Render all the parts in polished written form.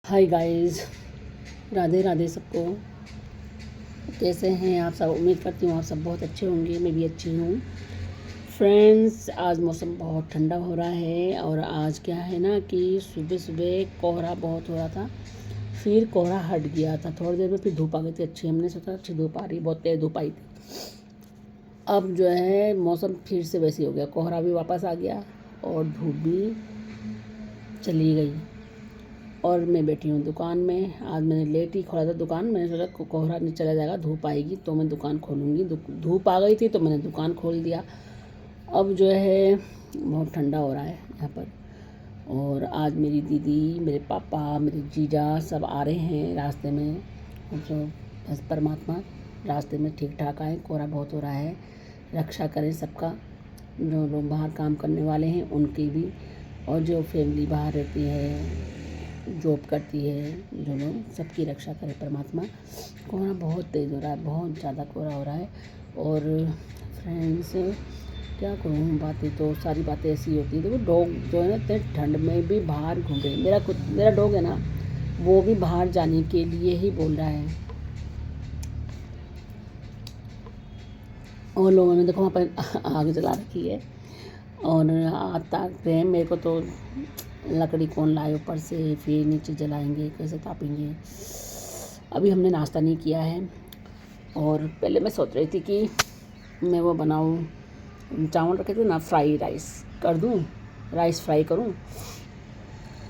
Hi guys, Radhe Radhe सबको। कैसे हैं आप सब? उम्मीद करती हूँ आप सब बहुत अच्छे होंगे। मैं भी अच्छी हूँ। फ्रेंड्स, आज मौसम बहुत ठंडा हो रहा है और आज क्या है ना कि सुबह सुबह कोहरा बहुत हो रहा था, फिर कोहरा हट गया था थोड़ी देर में, फिर धूप आ गई थी अच्छी। हमने सोचा अच्छी धूप आ रही, बहुत तेज़ धूप आई थी। अब जो है मौसम फिर से वैसे हो गया, कोहरा भी वापस आ गया और धूप भी चली गई। और मैं बैठी हूँ दुकान में। आज मैंने लेट ही खोला था दुकान। मैंने सोचा कोहरा नहीं चला जाएगा, धूप आएगी तो मैं दुकान खोलूँगी। धूप आ गई थी तो मैंने दुकान खोल दिया। अब जो है बहुत ठंडा हो रहा है यहाँ पर। और आज मेरी दीदी, मेरे पापा, मेरे जीजा सब आ रहे हैं रास्ते में। हम सब बस परमात्मा रास्ते में ठीक ठाक आए। कोहरा बहुत हो रहा है, रक्षा करें सबका। जो लोग बाहर काम करने वाले हैं उनकी भी, और जो फैमिली बाहर रहती है, जॉब करती है, जो लोग, सबकी रक्षा करे परमात्मा। कोहरा बहुत तेज़ हो रहा है, बहुत ज़्यादा कोहरा हो रहा है। और फ्रेंड्स, क्या करूँ, बातें तो सारी बातें ऐसी होती है। देखो डॉग जो है ना, इतने ठंड में भी बाहर घूम रहे हैं। मेरा डॉग है ना, वो भी बाहर जाने के लिए ही बोल रहा है। और लोगों ने देखो वहाँ पर आग जला रखी है और आग ताप रहे हैं। मेरे को तो लकड़ी कौन लाए ऊपर से, फिर नीचे जलाएंगे, कैसे तापेंगे। अभी हमने नाश्ता नहीं किया है। और पहले मैं सोच रही थी कि मैं वो बनाऊं, चावल रखे थे ना, फ्राई राइस कर दूं, राइस फ्राई करूं।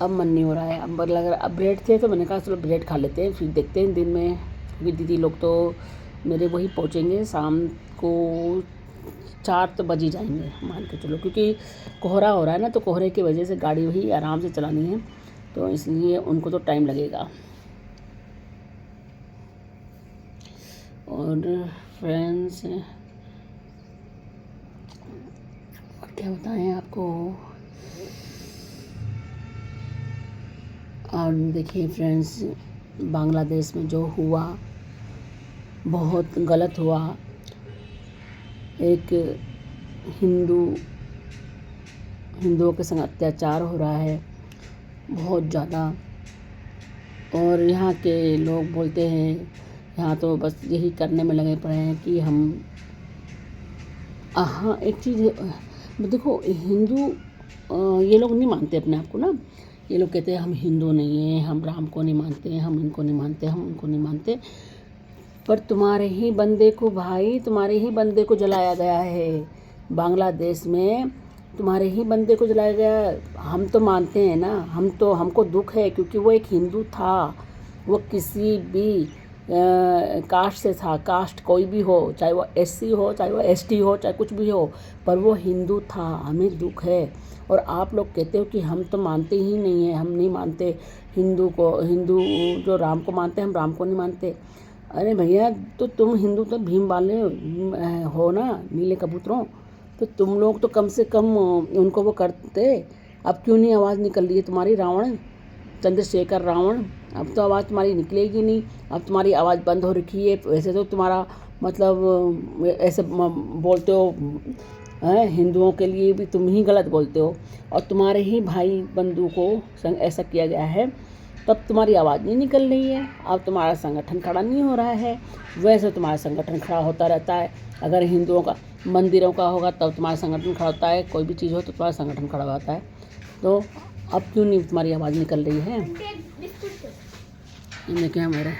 अब मन नहीं हो रहा है। अब लग रहा, अब ब्रेड थे तो मैंने कहा चलो ब्रेड खा लेते हैं, फिर देखते हैं दिन में। क्योंकि दीदी लोग तो मेरे वही पहुँचेंगे शाम को, 4 तो बज ही जाएंगे मान के चलो। क्योंकि कोहरा हो रहा है ना, तो कोहरे की वजह से गाड़ी वही आराम से चलानी है, तो इसलिए उनको तो टाइम लगेगा। और फ्रेंड्स, क्या बताएं आपको। और देखिए फ्रेंड्स, बांग्लादेश में जो हुआ बहुत गलत हुआ। एक हिंदुओं के संग अत्याचार हो रहा है बहुत ज़्यादा। और यहाँ के लोग बोलते हैं, यहाँ तो बस यही करने में लगे पड़े हैं कि हम, हाँ एक चीज़ देखो, हिंदू ये लोग नहीं मानते अपने आप को ना। ये लोग कहते हैं हम हिंदू नहीं हैं, हम राम को नहीं मानते, हम इनको नहीं मानते, हम उनको नहीं मानते। पर तुम्हारे ही बंदे को भाई, तुम्हारे ही बंदे को जलाया गया है बांग्लादेश में। तुम्हारे ही बंदे को जलाया गया है। हम तो मानते हैं ना, हमको दुख है, क्योंकि वो एक हिंदू था। वो किसी भी कास्ट से था, कास्ट कोई भी हो, चाहे वो एससी हो, चाहे वो एसटी हो, चाहे कुछ भी हो, पर वो हिंदू था। हमें दुख है। और आप लोग कहते हो कि हम तो मानते ही नहीं हैं, हम नहीं मानते हिंदू को। हिंदू जो राम को मानते हैं, हम राम को नहीं मानते। अरे भैया, तो तुम हिंदू तो भीम वाले हो ना, नीले कबूतरों, तो तुम लोग तो कम से कम उनको वो करते। अब क्यों नहीं आवाज़ निकल रही है तुम्हारी? रावण, चंद्रशेखर रावण, अब तो आवाज़ तुम्हारी निकलेगी नहीं। अब तुम्हारी आवाज़ बंद हो रखी है। वैसे तो तुम्हारा मतलब ऐसे बोलते हो, हिंदुओं के लिए भी तुम ही गलत बोलते हो। और तुम्हारे ही भाई बंधु को संग ऐसा किया गया है, तब तुम्हारी आवाज़ नहीं निकल रही है। अब तुम्हारा संगठन खड़ा नहीं हो रहा है। वैसे तुम्हारा संगठन खड़ा होता रहता है। अगर हिंदुओं का मंदिरों का होगा तब तुम्हारा संगठन खड़ा होता है, कोई भी चीज़ हो तो तुम्हारा संगठन खड़ा होता है। तो अब क्यों नहीं तुम्हारी आवाज़ निकल रही है? इनमें क्या मेरा